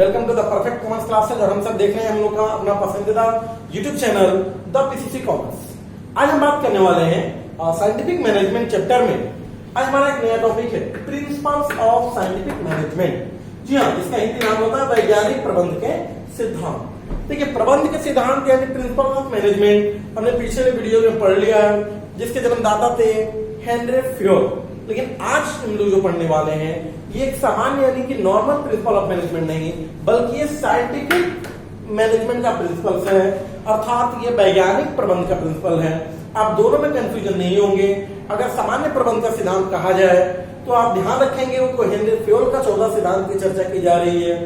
Welcome to the perfect commerce classes. और हम सब देख रहे हैं हम लोग का अपना पसंदीदा YouTube channel the PCC commerce. आज हम बात करने वाले हैं साइंटिफिक मैनेजमेंट चैप्टर में। आज हमारा एक नया टॉपिक है प्रिंसिपल्स ऑफ साइंटिफिक मैनेजमेंट। जी हाँ, इसका हिंदी नाम होता है वैज्ञानिक प्रबंध के सिद्धांत। देखिए, प्रबंध के सिद्धांत यानी प्रिंसिपल ऑफ मैनेजमेंट हमने पिछले वीडियो में पढ़ लिया है, जिसके जन्मदाता थे हेनरी फ्योल। लेकिन आज हम लोग जो पढ़ने वाले हैं ये एक सामान्य यानी कि नॉर्मल प्रिंसिपल ऑफ मैनेजमेंट नहीं, बल्कि ये साइंटिफिक मैनेजमेंट का प्रिंसिपल है, अर्थात ये वैज्ञानिक प्रबंध का प्रिंसिपल है। आप दोनों में कंफ्यूजन नहीं होंगे। अगर सामान्य प्रबंध का सिद्धांत कहा जाए तो आप ध्यान रखेंगे वो हेनरी फ्योल का 14 सिद्धांत की चर्चा की जा रही है,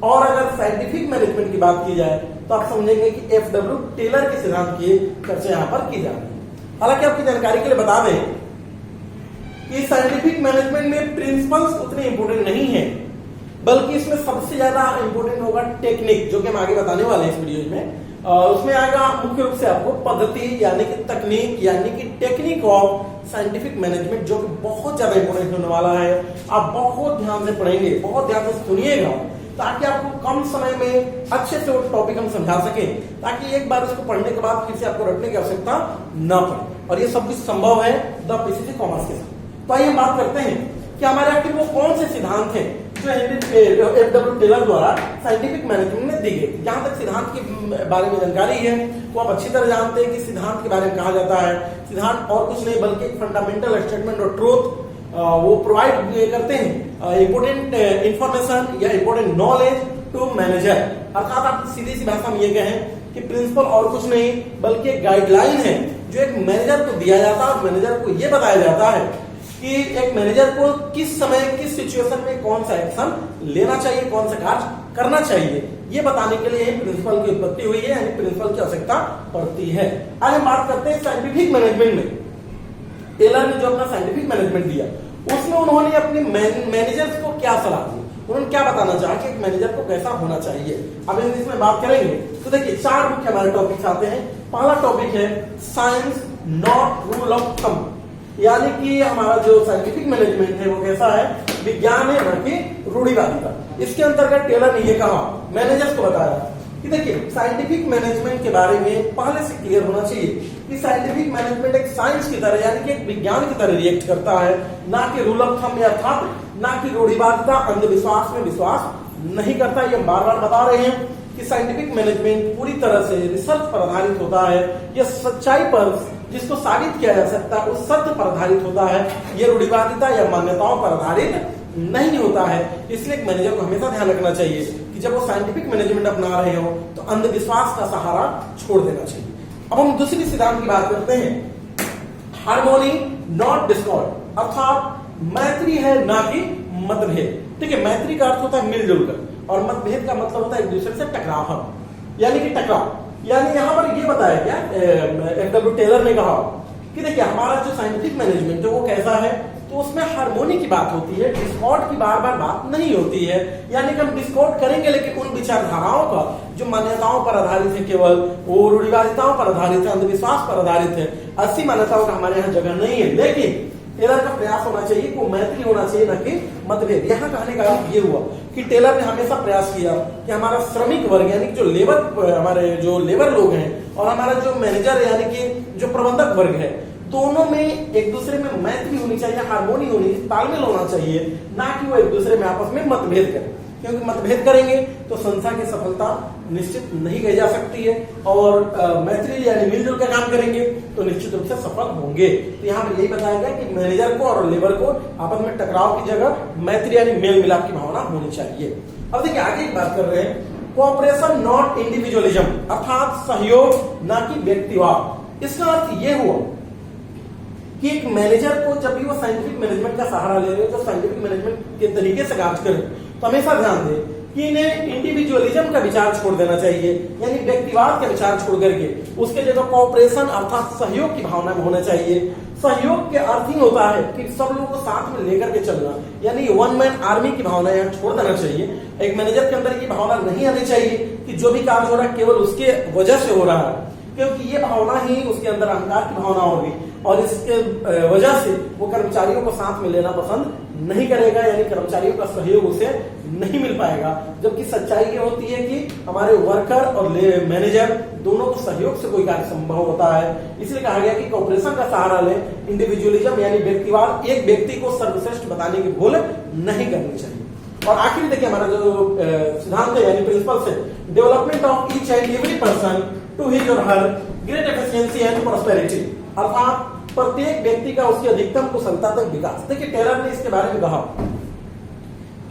और अगर साइंटिफिक मैनेजमेंट की बात की जाए तो आप समझेंगे कि एफडब्ल्यू टेलर के सिद्धांत की चर्चा यहाँ पर की जा रही है। हालांकि आपकी जानकारी के लिए बता दें कि साइंटिफिक मैनेजमेंट में प्रिंसिपल्स उतने इंपोर्टेंट नहीं है, बल्कि इसमें सबसे ज्यादा इंपोर्टेंट होगा टेक्निक, जो कि हम आगे बताने वाले हैं इस वीडियो में। उसमें आएगा मुख्य रूप से आपको पद्धति यानी कि तकनीक यानी कि टेक्निक ऑफ साइंटिफिक मैनेजमेंट, जो कि बहुत ज्यादा इंपोर्टेंट होने वाला है। आप बहुत ध्यान से पढ़ेंगे, बहुत ध्यान से सुनिएगा, ताकि आपको कम समय में अच्छे से वो टॉपिक हम समझा सके, ताकि एक बार उसको पढ़ने के बाद फिर से आपको रटने की आवश्यकता न पड़े। और ये सब कुछ संभव है द पीसीसी कॉमर्स के साथ। तो आइए हम बात करते हैं कि हमारे आखिर वो कौन से सिद्धांत हैं जो एफडब्ल्यू टेलर द्वारा साइंटिफिक मैनेजमेंट में दी गई। जहां तक सिद्धांत के बारे में जानकारी है तो आप अच्छी तरह जानते हैं कि सिद्धांत के बारे में कहा जाता है सिद्धांत और कुछ नहीं बल्कि फंडामेंटल स्टेटमेंट और ट्रूथ वो प्रोवाइड करते हैं इंपोर्टेंट इंफॉर्मेशन या इंपोर्टेंट नॉलेज टू मैनेजर। अर्थात आप सीधी सी भाषा में ये कहें कि प्रिंसिपल और कुछ नहीं बल्कि एक गाइडलाइन है जो एक मैनेजर को दिया जाता है, और मैनेजर को ये बताया जाता है कि एक मैनेजर को किस समय किस सिचुएशन में कौन सा एक्शन लेना चाहिए, कौन सा कार्य करना चाहिए, ये बताने के लिए प्रिंसिपल की उत्पत्ति हुई है, यानी प्रिंसिपल की आवश्यकता पड़ती है। आज हम बात करते हैं साइंटिफिक मैनेजमेंट में टेलर ने जो अपना साइंटिफिक मैनेजमेंट दिया उसमें उन्होंने अपने मैनेजर्स को क्या सलाह दी, उन्होंने क्या बताना चाहा कि एक मैनेजर को कैसा होना चाहिए। अब इसमें बात करेंगे तो देखिए 4 मुख्य हमारे टॉपिक्स आते हैं। पहला टॉपिक है science not rule of thumb, यानी कि हमारा जो साइंटिफिक मैनेजमेंट है वो कैसा है, विज्ञान है न कि रूढ़िवादिता। इसके अंतर्गत टेलर ने ये कहा, मैनेजर्स को बताया कि देखिए साइंटिफिक मैनेजमेंट के बारे में पहले से क्लियर होना चाहिए कि साइंटिफिक मैनेजमेंट एक साइंस की तरह यानी कि एक विज्ञान की तरह रिएक्ट करता है, ना कि रूल ऑफ थंब अर्थात ना कि रूढ़िवादिता अंधविश्वास में विश्वास नहीं करता। ये बार बार बता रहे हैं कि साइंटिफिक मैनेजमेंट पूरी तरह से रिसर्च पर आधारित होता है, यह सच्चाई पर जिसको साबित किया जा सकता है उस सत्य पर आधारित होता है, यह रूढ़िवादिता या मान्यताओं पर आधारित नहीं होता है। इसलिए एक मैनेजर को हमेशा ध्यान रखना चाहिए कि जब वो साइंटिफिक मैनेजमेंट अपना रहे हो तो अंधविश्वास का सहारा छोड़ देना चाहिए। अब हम दूसरी सिद्धांत की बात करते हैं, हार्मोनी नॉट डिस्कॉर्ड, अर्थात मैत्री है ना कि मतभेद। ठीक है, मैत्री का अर्थ होता है मिलजुल कर, और मतभेद का मतलब होता है एक दूसरे से टकराव, यानी कि टकराव। यानी यहां पर ये बताया गया एफडब्ल्यू टेलर ने कहा कि देखिए हमारा जो साइंटिफिक मैनेजमेंट है वो कैसा है, तो उसमें हार्मोनी की बात होती है, डिस्कॉर्ड की बार बार बात नहीं होती है। यानी कि हम डिस्कॉर्ड करेंगे लेकिन उन विचारधाराओं का जो मान्यताओं पर आधारित है, केवल वो रूढ़िवादिताओं पर आधारित है, अंधविश्वास पर आधारित है, ऐसी मान्यताओं का हमारे यहाँ जगह नहीं है। लेकिन टेलर का प्रयास होना चाहिए कि मैत्री होना चाहिए न कि मतभेद। यहाँ कहने का अर्थ ये हुआ कि टेलर ने हमेशा प्रयास किया कि हमारा श्रमिक वर्ग यानी कि जो लेबर हमारे जो लेबर लोग हैं और हमारा जो मैनेजर यानी कि जो प्रबंधक वर्ग है, दोनों में एक दूसरे में मैत्री होनी चाहिए, हार्मोनी होनी, तालमेल होना चाहिए, ना कि वो एक दूसरे में आपस में मतभेद करें। क्योंकि मतभेद करेंगे तो संस्था की सफलता निश्चित नहीं कही जा सकती है, और मैत्री यानी मिलजुल कर काम करेंगे तो निश्चित रूप से सफल होंगे। तो यहाँ पर यही बताया गया कि मैनेजर को और लेबर को आपस में टकराव की जगह मैत्री यानी मेल मिलाप की भावना होनी चाहिए। अब देखिए आगे एक बात कर रहे हैं, कोऑपरेशन नॉट इंडिविजुअलिज्म, अर्थात सहयोग ना कि व्यक्तिवाद। इसका अर्थ ये हुआ कि एक मैनेजर को जब भी वो साइंटिफिक मैनेजमेंट का सहारा ले रहे हो, तो साइंटिफिक मैनेजमेंट के तरीके से कार्य करें तो हमेशा ध्यान दें कि इन्हें इंडिविजुअलिज्म का विचार छोड़ देना चाहिए, यानी व्यक्तिवाद का विचार छोड़ करके उसके जगह कोऑपरेशन अर्थात सहयोग की भावना में होना चाहिए। सहयोग के अर्थ ही होता है कि सब लोगों को साथ में लेकर के चलना, यानी वन मैन आर्मी की भावना यहाँ छोड़ देना चाहिए। एक मैनेजर के अंदर ये भावना नहीं आनी चाहिए कि जो भी कार्य हो रहा है केवल उसके वजह से हो रहा है, क्योंकि ये भावना ही उसके अंदर अहंकार की भावना होगी। और इसके वजह से वो कर्मचारियों को साथ में लेना पसंद नहीं करेगा, यानी कर्मचारियों का सहयोग उसे नहीं मिल पाएगा। जबकि सच्चाई ये होती है कि हमारे वर्कर और मैनेजर दोनों को सहयोग से कोई कार्य संभव होता है। इसलिए कहा गया कि कोऑपरेशन का सहारा लें, इंडिविजुअलिज्म यानी व्यक्तिवाद, एक व्यक्ति को सर्वश्रेष्ठ बताने की भूल नहीं करनी चाहिए। और आखिर देखिए हमारा जो सिद्धांत है यानी प्रिंसिपल है, development of each and every person to his or her great efficiency and prosperity, अर्थात प्रत्येक व्यक्ति का उसकी अधिकतम कुशलता तक विकास। देखिए टेलर ने इसके बारे में कहा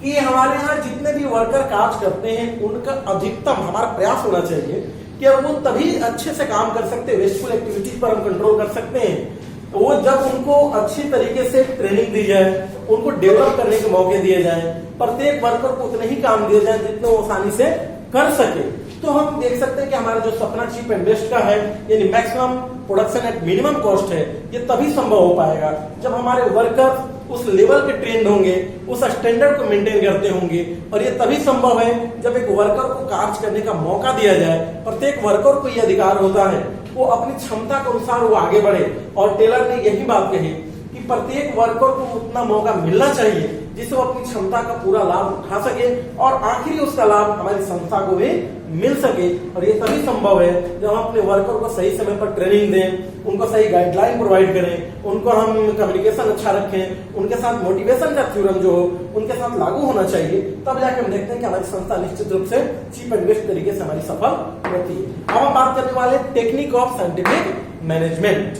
कि हमारे यहाँ जितने भी वर्कर कार्य करते हैं उनका अधिकतम हमारा प्रयास होना चाहिए कि वो तभी अच्छे से काम कर सकते हैं, वेस्टफुल एक्टिविटीज पर हम कंट्रोल कर सकते हैं वो जब उनको अच्छी तरीके से ट्रेनिंग दी जाए, उनको डेवलप करने के मौके दिए जाएं, प्रत्येक वर्कर को उतने ही काम दिए जाए जितने वो आसानी से कर सके। तो हम देख सकते हैं कि हमारा जो सपना चीप एंड बेस्ट का है यानी maximum production at minimum cost है, ये तभी संभव हो पाएगा जब हमारे वर्कर उस लेवल पे ट्रेंड होंगे, उस स्टैंडर्ड को मेंटेन करते होंगे। और ये तभी संभव है जब एक वर्कर को कार्य करने का मौका दिया जाए। प्रत्येक वर्कर को ये अधिकार होता है वो अपनी क्षमता के अनुसार वो आगे बढ़े। और टेलर ने यही बात कही कि प्रत्येक वर्कर को उतना मौका मिलना चाहिए जिससे वो अपनी क्षमता का पूरा लाभ उठा सके और आखिरी उसका लाभ हमारी संस्था को भी मिल सके। और ये तभी संभव है जब हम अपने वर्कर को सही समय पर ट्रेनिंग दें, उनको सही गाइडलाइन प्रोवाइड करें, उनको हम कम्युनिकेशन अच्छा रखें, उनके साथ मोटिवेशन का थ्योरम जो हो उनके साथ लागू होना चाहिए। तब जाके हम देखते हैं कि हमारी संस्था निश्चित रूप से चीप एंड बेस्ट तरीके से हमारी सफल होती है। अब हम बात करने वाले टेक्निक ऑफ साइंटिफिक मैनेजमेंट।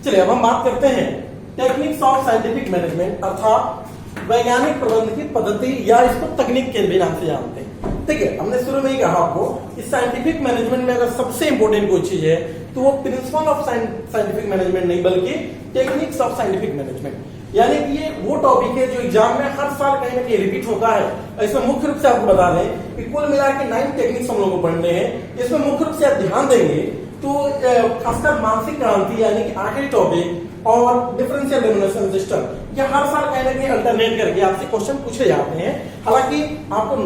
चलिए अब हम बात करते हैं टेक्निक्स ऑफ साइंटिफिक मैनेजमेंट, अर्थात वैज्ञानिक प्रबंधन की पद्धति या इसको तकनीक के भी नाम से जानते हैं। ठीक है, हमने शुरू में ही कहा आपको कि साइंटिफिक मैनेजमेंट में अगर सबसे इंपॉर्टेंट कोई चीज है तो वो प्रिंसिपल ऑफ साइंटिफिक मैनेजमेंट नहीं बल्कि टेक्निक्स ऑफ साइंटिफिक मैनेजमेंट। यानी कि ये वो टॉपिक है जो एग्जाम में हर साल कहीं ना कहीं रिपीट होता है। इसमें मुख्य रूप से आपको बता दें कि कुल मिला के 9 टेक्निक्स हम लोग को पढ़ने हैं। इसमें मुख्य रूप से आप ध्यान देंगे तो खासकर मानसिक क्रांति यानी कि आखिरी टॉपिक और डिफरेंशियल रिम्यूनरेशन सिस्टम, ये हर साल कहीं ना कहीं अल्टरनेट करके आपसे क्वेश्चन पूछे जाते हैं। हालांकि आपको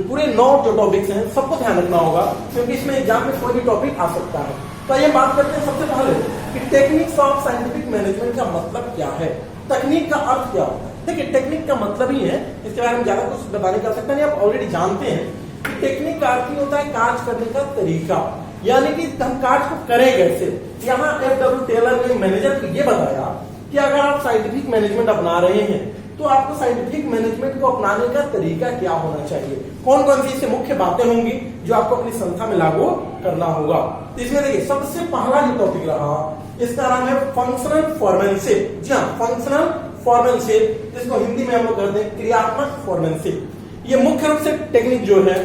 पूरे 9 जो टॉपिक्स हैं सबको ध्यान रखना होगा क्योंकि इसमें एग्जाम में कोई भी टॉपिक आ सकता है। तो ये बात करते हैं सबसे पहले कि टेक्निक्स ऑफ साइंटिफिक मैनेजमेंट का मतलब क्या है, तकनीक का अर्थ क्या होता है। देखिए टेक्निक का मतलब ही है, इसके बारे में ज्यादा कुछ बताने की आवश्यकता नहीं, आप ऑलरेडी जानते हैं कि टेक्निक का अर्थ ही होता है कार्य करने का तरीका, यानी कि हम कार्य को करें कैसे। यहाँ F.W. टेलर ने मैनेजर को ये बताया कि अगर आप साइंटिफिक मैनेजमेंट अपना रहे हैं तो आपको साइंटिफिक मैनेजमेंट को अपनाने का तरीका क्या होना चाहिए, कौन कौन सी इससे मुख्य बातें होंगी जो आपको अपनी संस्था में लागू करना होगा। तो इसमें देखिए सबसे पहला जो टॉपिक रहा इसका नाम है फंक्शनल फॉर्मेनशिप। जी हाँ, फंक्शनल फॉर्मेनशिप, जिसको हिंदी में हम लोग कहते हैं क्रियात्मक फॉर्मेनशिप। ये मुख्य रूप से टेक्निक जो है,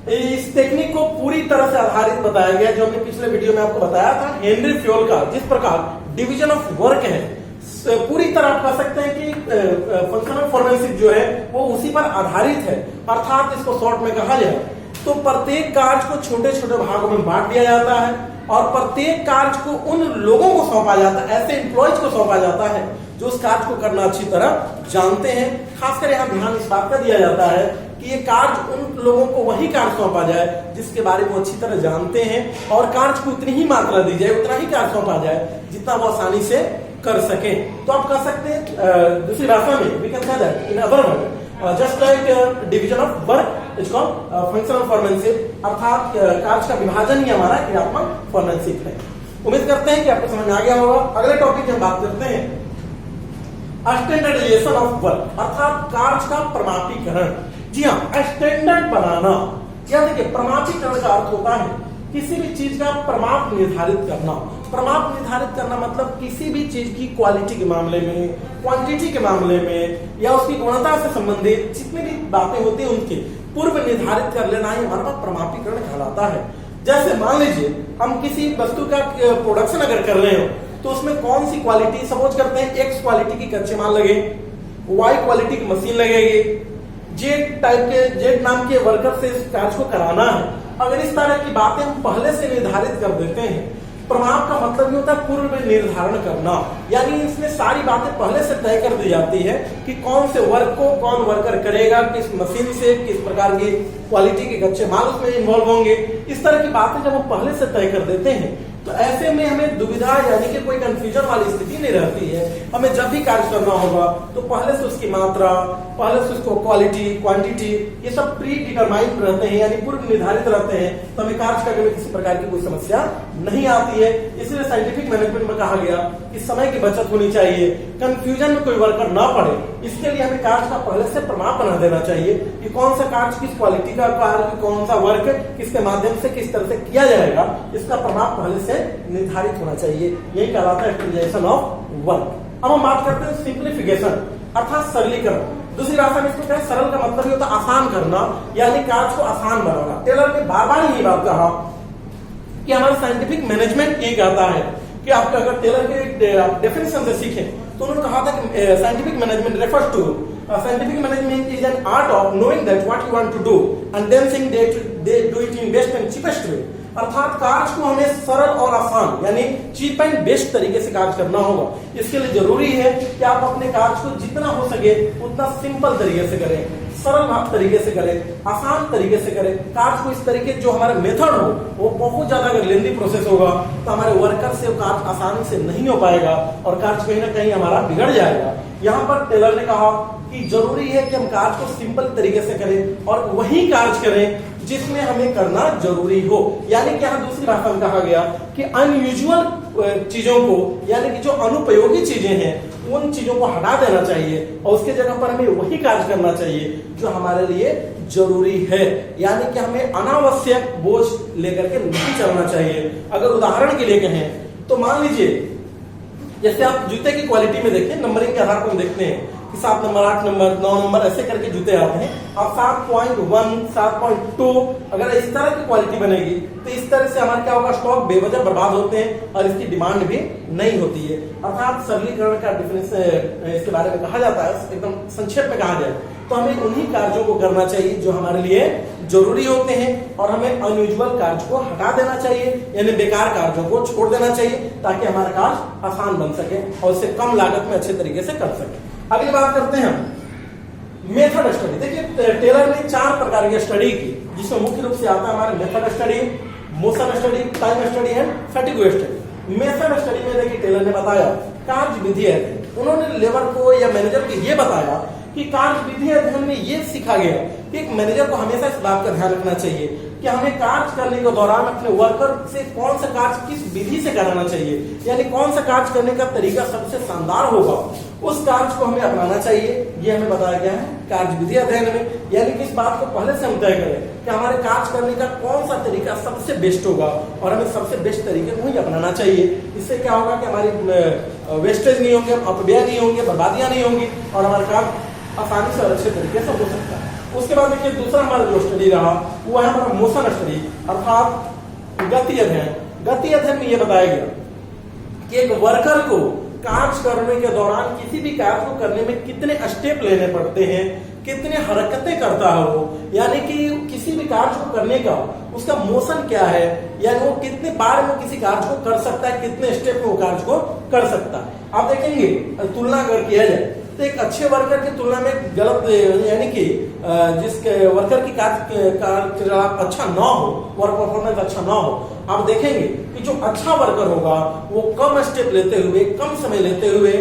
इस टेक्निक को पूरी तरह से आधारित बताया गया जो हमने पिछले वीडियो में आपको बताया था हेनरी फ्योल का। जिस प्रकार डिवीजन ऑफ वर्क है पूरी तरह आप कह सकते हैं कि फंक्शनल फॉर्मेनशिप जो है वो उसी पर आधारित है। अर्थात इसको शॉर्ट में कहा जाए तो प्रत्येक कार्य को छोटे छोटे भागों में बांट दिया जाता है और प्रत्येक कार्य को उन लोगों को सौंपा जाता है, ऐसे एम्प्लॉयज को सौंपा जाता है जो उस कार्य को करना अच्छी तरह जानते हैं। खासकर यहाँ ध्यान इस बात का दिया जाता है कि ये कार्य उन लोगों को वही कार्य सौंपा जाए जिसके बारे में वो अच्छी तरह जानते हैं और कार्य को उतनी ही मात्रा दी जाए, उतना ही कार्य सौंपा जाए जितना वो आसानी से कर सके। तो आप कह सकते हैं दूसरी भाषा में we can say that in other word just like division of work is called functional foremanship, अर्थात कार्य का विभाजन ही हमारा क्रियात्मक फॉर्मेनशिप है। उम्मीद करते हैं कि आपको समझ में आ गया होगा। अगले टॉपिक की हम बात करते हैं स्टैंडर्डाइजेशन ऑफ वर्क, अर्थात कार्य का प्रमाणीकरण। जी हाँ, स्टैंडर्ड बनाना। क्या देखिए प्रमाणीकरण का अर्थ होता है किसी भी चीज का प्रमाप निर्धारित करना। प्रमाप निर्धारित करना मतलब किसी भी चीज की क्वालिटी के मामले में, क्वांटिटी के मामले में या उसकी गुणवत्ता से संबंधित जितनी भी बातें होती हैं उनके पूर्व निर्धारित कर लेना ही हमारा प्रमापीकरण कहलाता है। जैसे मान लीजिए हम किसी वस्तु का प्रोडक्शन अगर कर रहे हो तो उसमें कौन सी क्वालिटी, सपोज करते हैं एक्स क्वालिटी की कच्चे माल लगे, वाई क्वालिटी की मशीन लगेगी, जेड नाम के वर्कर से इस कार्य को कराना है। अगर इस तरह की बातें हम पहले से निर्धारित कर देते हैं, प्रमाप का मतलब ये होता है पूर्व में निर्धारण करना, यानी इसमें सारी बातें पहले से तय कर दी जाती है कि कौन से वर्क को कौन वर्कर करेगा, किस मशीन से, किस प्रकार की क्वालिटी के कच्चे माल उसमें इन्वॉल्व होंगे। इस तरह की बातें जब हम पहले से तय कर देते हैं तो ऐसे में हमें दुविधा यानी कि कोई कंफ्यूजन वाली स्थिति नहीं रहती है। हमें जब भी कार्य करना होगा तो पहले से उसकी मात्रा, पहले से उसको क्वालिटी, क्वांटिटी, ये सब प्री डिटरमाइंड रहते हैं यानी पूर्व निर्धारित रहते हैं, तो हमें कार्य करने में किसी प्रकार की कोई समस्या नहीं आती है। इसलिए साइंटिफिक मैनेजमेंट में कहा गया कि समय की बचत होनी चाहिए, कंफ्यूजन में कोई वर्कर ना पड़े, इसके लिए हमें कार्य का पहले से प्रमाण बना देना चाहिए कि कौन सा कार्य किस क्वालिटी का कार्य, कौन सा वर्क किसके माध्यम से किस तरह से किया जाएगा, इसका प्रमाण पहले से निर्धारित होना चाहिए। यही कहलाता है स्टैंडर्डाइजेशन ऑफ वर्क। अब हम बात करते हैं सिंप्लीफिकेशन अर्थात सरलीकरण। दूसरी भाषा में इसको कहें सरल का मतलब ये होता है आसान करना यानी कार्य को आसान बनाना। टेलर ने बार बार यही बात कहा कि हमारा साइंटिफिक मैनेजमेंट ये कहता है कि आप अगर टेलर के डेफिनेशन से सीखें तो उन्होंने कहा था कि scientific management refers to scientific management is an art of knowing that what you want to do and then saying they do it in best and cheapest way. अर्थात कार्य को हमें सरल और आसान यानी चीप एंड बेस्ट तरीके से कार्य करना होगा। इसके लिए जरूरी है कि आप अपने कार्य को जितना हो सके उतना सिंपल तरीके से करें, सरल तरीके से करें, आसान तरीके से करें। कार्य को इस तरीके जो हमारा मेथड हो वो बहुत ज्यादा अगर लेंदी प्रोसेस होगा तो हमारे वर्कर से कार्य आसानी से नहीं हो पाएगा और कार्य कहीं ना कहीं हमारा बिगड़ जाएगा। यहाँ पर टेलर ने कहा कि जरूरी है कि हम कार्य को सिंपल तरीके से करें और वही कार्य करें जिसमें हमें करना जरूरी हो। यानी कि यहाँ दूसरी भाषा में कहा गया कि अनयूजुअल चीजों को यानी कि जो अनुपयोगी चीजें हैं उन चीजों को हटा देना चाहिए और उसके जगह पर हमें वही कार्य करना चाहिए जो हमारे लिए जरूरी है। यानी कि हमें अनावश्यक बोझ लेकर के नहीं चलना चाहिए। अगर उदाहरण के लिए कहें तो मान लीजिए जैसे आप जूते की क्वालिटी में देखें, नंबरिंग के आधार पर हम देखते हैं कि 7 नंबर, 8 नंबर, 9 नंबर ऐसे करके जूते आते हैं। अब 7.1, 7.2 अगर इस तरह की क्वालिटी बनेगी तो इस तरह से हमारा क्या होगा, स्टॉक बेवजह बर्बाद होते हैं और इसकी डिमांड भी नहीं होती है। अर्थात सरलीकरण का डिफरेंस इसके बारे में कहा जाता है, एकदम संक्षेप में कहा जाए तो हमें उन्हीं कार्यों को करना चाहिए जो हमारे लिए जरूरी होते हैं और हमें अनयूजुअल कार्य को हटा देना चाहिए यानी बेकार कार्यों को छोड़ देना चाहिए ताकि हमारा कार्य आसान बन सके और उसे कम लागत में अच्छे तरीके से कर सके। अगली बात करते हैं हम मेथड स्टडी। देखिए टेलर ने 4 प्रकार की स्टडी की जिसमें मुख्य रूप से आता है हमारे method study, motion study, time study and fatigue study. Method study में देखिए टेलर ने बताया कार्य विधि अध्ययन। उन्होंने लेबर को या मैनेजर को यह बताया कि कार्य विधि अध्ययन में यह सीखा गया कि एक मैनेजर को हमेशा इस बात का ध्यान रखना चाहिए कि हमें कार्य करने के दौरान अपने वर्कर से कौन सा कार्य किस विधि से कराना चाहिए यानी कौन सा कार्य करने का तरीका सबसे शानदार होगा उस कार्य को हमें अपनाना चाहिए। ये हमें बताया गया है कार्य विधि अध्ययन में। यानी कि इस बात को पहले से हम तय करें कि हमारे कार्य करने का कौन सा तरीका सबसे बेस्ट होगा और हमें सबसे बेस्ट तरीके को ही अपनाना चाहिए। इससे क्या होगा कि हमारी वेस्टेज नहीं होंगे, अपव्यय नहीं होंगे, बर्बादियां नहीं होंगी और हमारा काम आसानी से और अच्छे तरीके से हो सकता है। उसके बाद देखिए दूसरा हमारा जो स्टडी रहा वो है हमारा मोशन स्टडी अर्थात गति अध्ययन। गति अध्ययन में यह बताया गया कि एक वर्कर को कार्य करने के दौरान किसी भी कार्य को करने में कितने स्टेप लेने पड़ते हैं, कितने हरकतें करता है वो, यानी कि किसी भी कार्य को करने का उसका मोशन क्या है, यानी वो कितने बार में किसी कार्य को कर सकता है, कितने स्टेप में वो कार्य को कर सकता है। आप देखेंगे तुलना अगर किया जाए तो एक अच्छे वर्कर की तुलना में गलत यानी कि जिसके वर्कर की कार्य अच्छा ना हो, वर्क परफॉर्मेंस अच्छा ना हो, आप देखेंगे कि जो अच्छा वर्कर होगा वो कम स्टेप लेते हुए, कम समय लेते हुए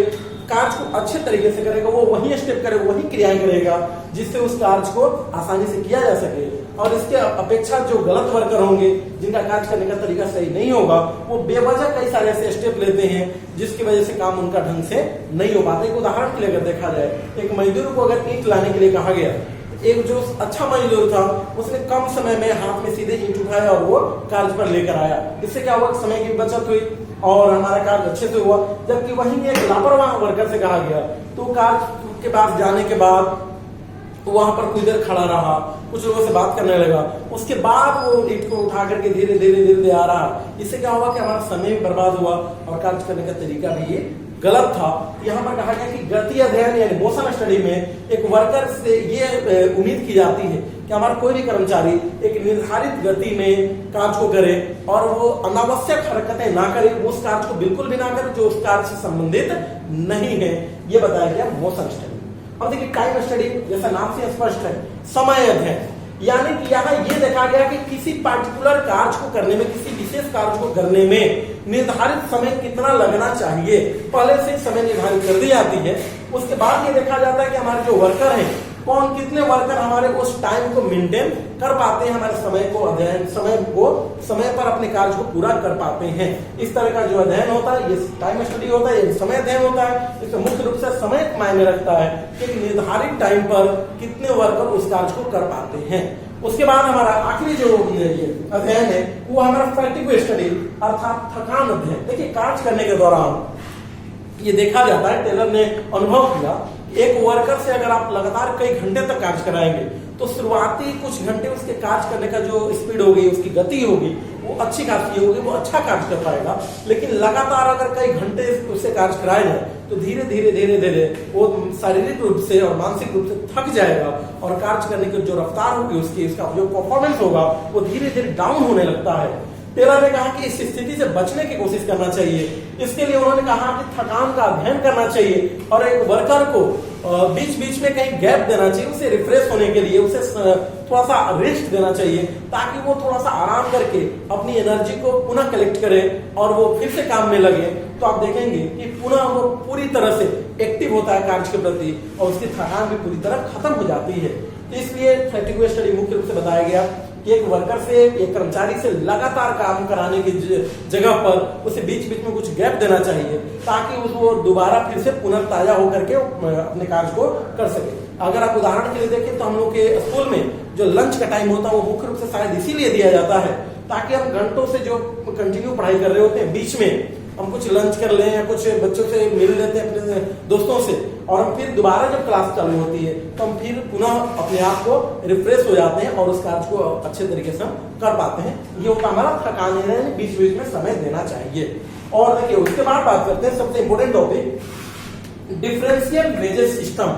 कार्य को अच्छे तरीके से करेगा। वो वही स्टेप करेगा, वही क्रियाएं करेगा जिससे उस कार्य को आसानी से किया जा सके। और इसके अपेक्षा जो गलत वर्कर होंगे जिनका कार्य करने का तरीका सही नहीं होगा वो बेवजह कई सारे ऐसे स्टेप लेते हैं जिसकी वजह से काम उनका ढंग से नहीं हो पाता। एक उदाहरण के लिए अगर देखा जाए, एक मजदूर को अगर ईंट लाने के लिए कहा गया, एक जो अच्छा मजदूर था उसने कम समय में हाथ में सीधे ईंट उठाया और वो कार्य पर लेकर आया। इससे क्या हुआ, समय की बचत हुई और हमारा कार्य अच्छे से हुआ। जबकि वहीं एक लापरवाह वर्कर से कहा गया तो कार्य के पास जाने के बाद वहां पर कुछ देर खड़ा रहा, कुछ लोगों से बात करने लगा, उसके बाद वो ईंट को उठा करके धीरे धीरे धीरे आ रहा। इससे क्या हुआ कि हमारा समय बर्बाद हुआ और कार्य करने का तरीका भी ये गलत था। यहाँ पर कहा गया कि गति अध्ययन यानी मोशन स्टडी में एक वर्कर से ये उम्मीद की जाती है कि हमारा कोई भी कर्मचारी एक निर्धारित गति में कार्य को करे और वो अनावश्यक हरकतें ना करे, उस कार्य को बिल्कुल भी ना करे जो उस कार्य से संबंधित नहीं है। ये बताया गया मोशन स्टडी। और देखिए टाइम स्टडी जैसा नाम से स्पष्ट है, समय अध्ययन, यानी कि यहाँ ये देखा गया कि किसी पार्टिकुलर कार्य को करने में, किसी विशेष कार्य को करने में निर्धारित समय कितना लगना चाहिए, पहले से समय निर्धारित कर दी जाती है। उसके बाद ये देखा जाता है कि हमारे जो वर्कर हैं, कौन कितने वर्कर हमारे उस टाइम को मेंटेन कर पाते हैं, हमारे समय पर अपने कार्य को पूरा कर पाते हैं। इस तरह का जो अध्ययन होता है, ये टाइम स्टडी होता है, ये समय अध्ययन होता है। इसमें मुख्य रूप से समय मायने रखता है कि निर्धारित टाइम पर कितने वर्कर उस कार्य को कर पाते हैं। उसके बाद हमारा आखिरी जो अध्ययन है वो हमारा फैटिग स्टडी अर्थात थकान अध्ययन। देखिए, कार्य करने के दौरान ये देखा जाता है, टेलर ने अनुभव किया, एक वर्कर से अगर आप लगातार कई घंटे तक कार्य कराएंगे तो शुरुआती कुछ घंटे उसके कार्य करने का जो स्पीड होगी, उसकी गति होगी, वो अच्छी खासी होगी, वो अच्छा कार्य कर पाएगा। लेकिन लगातार अगर कई घंटे उससे कार्य कराया जाए तो धीरे धीरे वो शारीरिक रूप से और मानसिक रूप से थक जाएगा और कार्य करने की जो रफ्तार होगी उसकी, इसका जो परफॉर्मेंस होगा वो धीरे धीरे डाउन होने लगता है। टेलर ने कहा कि इस स्थिति से बचने की कोशिश करना चाहिए। इसके लिए उन्होंने कहा कि थकान का अध्ययन करना चाहिए और एक वर्कर को बीच बीच में कहीं गैप देना चाहिए, उसे रिफ्रेश होने के लिए उसे थोड़ा सा रेस्ट देना चाहिए, ताकि वो थोड़ा सा आराम करके अपनी एनर्जी को पुनः कलेक्ट करे और वो फिर से काम में लगे। तो आप देखेंगे कि पुनः वो पूरी तरह से एक्टिव होता है कार्य के प्रति और उसकी थकान भी पूरी तरह खत्म हो जाती है। तो इसलिए फैटिग स्टडी मुख्य रूप से बताया गया कि एक वर्कर से, एक कर्मचारी से लगातार काम कराने की जगह पर उसे बीच बीच में कुछ गैप देना चाहिए, ताकि वो दोबारा फिर से पुनर्ताजा होकर के अपने कार्य को कर सके। अगर आप उदाहरण के लिए देखें तो हम लोग के स्कूल में जो लंच का टाइम होता है वो मुख्य रूप से शायद इसीलिए दिया जाता है, ताकि हम घंटों से जो कंटिन्यू पढ़ाई कर रहे होते हैं, बीच में हम कुछ लंच कर लें या कुछ बच्चों से मिल लेते हैं अपने दोस्तों से, और हम फिर दोबारा जब क्लास चालू होती है तो हम फिर पुनः अपने आप को रिफ्रेश हो जाते हैं और उस कार्य को अच्छे तरीके से हम कर पाते हैं। ये होता हमारा थकान, बीच बीच में समय देना चाहिए। और देखिए, उसके बाद बात करते हैं सबसे important topic, differential wages system,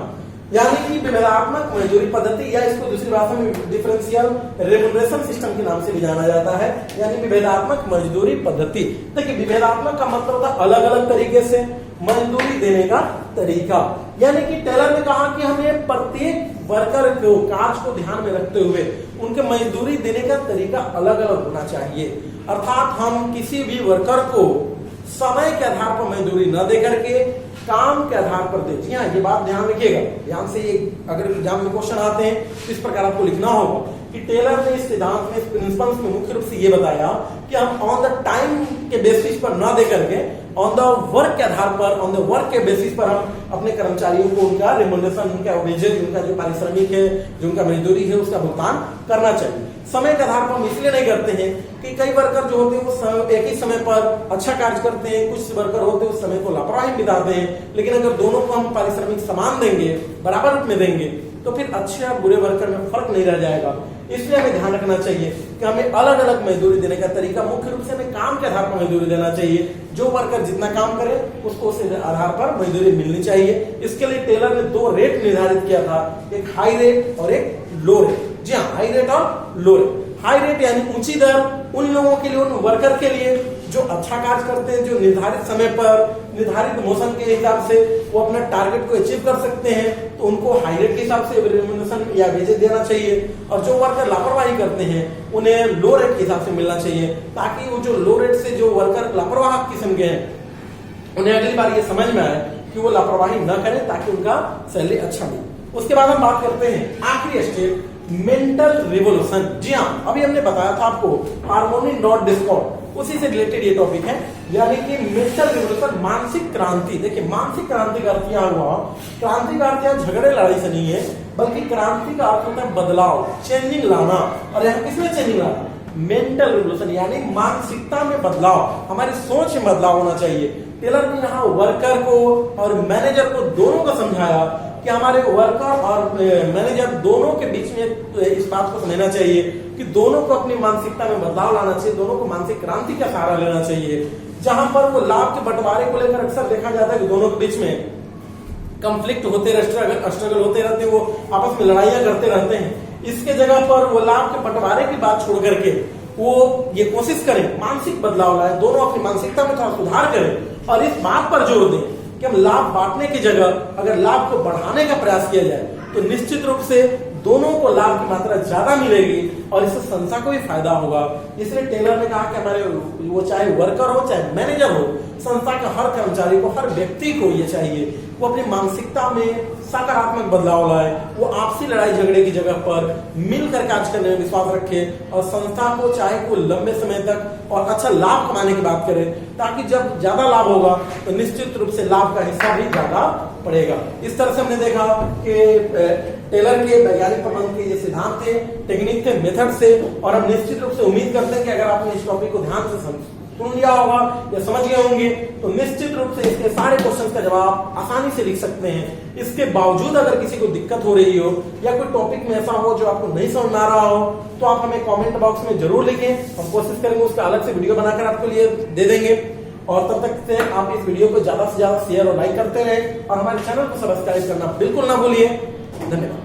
यानी कि विभेदात्मक मजदूरी पद्धति, या इसको दूसरी भाषा में डिफरेंशियल रेम्युनरेशन सिस्टम के नाम से भी जाना जाता है, यानी विभेदात्मक मजदूरी पद्धति। देखिए, विभेदात्मक का मतलब होता है अलग अलग तरीके से मजदूरी देने का तरीका। यानी कि टेलर ने कहा कि हमें प्रत्येक वर्कर को, कार्य को ध्यान में रखते हुए उनके मजदूरी देने का तरीका अलग अलग होना चाहिए। अर्थात हम किसी भी वर्कर को समय के आधार पर मजदूरी न दे करके काम के आधार पर दे। जी हाँ, ये बात ध्यान रखिएगा, ध्यान से। ये अगर एग्जाम में क्वेश्चन आते हैं तो इस प्रकार आपको लिखना होगा कि टेलर ने इस सिद्धांत में, इस प्रिंसिपल्स में मुख्य रूप से ये बताया कि हम ऑन द टाइम के बेसिस पर न दे करके ऑन द वर्क के आधार पर, ऑन द वर्क के बेसिस पर हम अपने कर्मचारियों को उनका रेम्युनरेशन, उनका वेजेस, उनका जो पारिश्रमिक है, जो उनका मजदूरी है, उसका भुगतान करना चाहिए। समय के आधार पर हम इसलिए नहीं करते हैं कि कई वर्कर जो होते हैं वो एक ही समय पर अच्छा कार्य करते हैं, कुछ वर्कर होते हैं उस समय को लापरवाही बिताते हैं। लेकिन अगर दोनों को हम पारिश्रमिक समान देंगे, बराबर रूप में देंगे, तो फिर अच्छे और बुरे वर्कर में फर्क नहीं रह जाएगा। इसलिए हमें ध्यान रखना चाहिए कि हमें अलग अलग मजदूरी देने का तरीका, मुख्य रूप से हमें काम के आधार पर मजदूरी देना चाहिए। जो वर्कर जितना काम करे उसको उस आधार पर मजदूरी मिलनी चाहिए। इसके लिए टेलर ने 2 रेट निर्धारित किया था, एक हाई रेट और एक लो रेट। जी हाँ, हाई रेट और लो रेट। हाई रेट यानी ऊंची दर उन लोगों के लिए, उन वर्कर के लिए जो अच्छा कार्य करते हैं, जो निर्धारित समय पर, निर्धारित मोशन के हिसाब से वो अपना टारगेट को अचीव कर सकते हैं, तो उनको हाई रेट के हिसाब से रेम्युनरेशन या वेजेस देना चाहिए। और जो वर्कर लापरवाही करते हैं उन्हें लो रेट के हिसाब से मिलना चाहिए, ताकि वो जो लो रेट से जो वर्कर लापरवाह किस्म के हैं उन्हें अगली बार ये समझ में आए कि वो लापरवाही न करें, ताकि उनका सैलरी अच्छा मिले। उसके बाद हम बात करते हैं आखिरी स्टेप, मेंटल रिवोल्यूशन। जी हाँ, अभी हमने बताया था आपको हार्मोनी नॉट डिस्कॉर्ड, उसी से रिलेटेड ये टॉपिक है, यानी कि मेंटल रिवोल्यूशन, मानसिक क्रांति। देखिए, मानसिक क्रांति का अर्थ यहाँ हुआ, क्रांति का अर्थ यहाँ झगड़े लड़ाई से नहीं है, बल्कि क्रांति का अर्थ होता है बदलाव, चेंजिंग लाना। और यहाँ किसमें चेंजिंग लाना? मेंटल रिवोल्यूशन, यानी मानसिकता में बदलाव, हमारी सोच में बदलाव होना चाहिए। टेलर ने यहाँ वर्कर को और मैनेजर को दोनों को समझाया कि हमारे वर्कर और मैनेजर दोनों के बीच में इस बात को समझना चाहिए कि दोनों को अपनी मानसिकता में बदलाव लाना चाहिए, दोनों को मानसिक क्रांति का सहारा लेना चाहिए। जहां पर वो लाभ के बंटवारे को लेकर अक्सर देखा जाता है कि दोनों के बीच में कंफ्लिक्ट होते रहते, स्ट्रगल होते रहते हैं, वो आपस में लड़ाइयां करते रहते हैं। इसके जगह पर वो लाभ के बंटवारे की बात छोड़ करके वो ये कोशिश करें मानसिक बदलाव लाए, दोनों अपनी मानसिकता में थोड़ा सुधार करें और इस बात पर जोर दें कि हम लाभ बांटने की जगह अगर लाभ को बढ़ाने का प्रयास किया जाए तो निश्चित रूप से दोनों को लाभ की मात्रा ज्यादा मिलेगी और इससे संस्था को भी फायदा होगा। इसलिए टेलर ने कहा कि हमारे वो चाहे वर्कर हो चाहे मैनेजर हो, संस्था के हर कर्मचारी को, हर व्यक्ति को ये चाहिए वो अपनी मानसिकता में सकारात्मक बदलाव लाए, वो आपसी लड़ाई झगड़े की जगह पर मिलकर कार्य करने में विश्वास रखे और संस्था को चाहे वो लंबे समय तक और अच्छा लाभ कमाने की बात करे, ताकि जब ज्यादा लाभ होगा तो निश्चित रूप से लाभ का हिस्सा भी ज्यादा पड़ेगा। इस तरह से हमने देखा कि टेलर के वैज्ञानिक प्रबंध के ये सिद्धांत थे, टेक्निक थे, मेथड से, और हम निश्चित रूप से उम्मीद करते हैं कि अगर आपने इस टॉपिक को ध्यान से सुन लिया होगा या समझ गए होंगे तो निश्चित रूप से इसके सारे क्वेश्चंस का जवाब आसानी से लिख सकते हैं। इसके बावजूद अगर किसी को दिक्कत हो रही हो या कोई टॉपिक में ऐसा हो जो आपको नहीं समझ में आ रहा हो तो आप हमें कमेंट बॉक्स में जरूर लिखें, हम कोशिश करेंगे उसका अलग से वीडियो बनाकर आपके लिए दे देंगे। और तब तक से आप इस वीडियो को ज्यादा से ज्यादा शेयर और लाइक करते रहें और हमारे चैनल को सब्सक्राइब करना बिल्कुल ना भूलिए। धन्यवाद।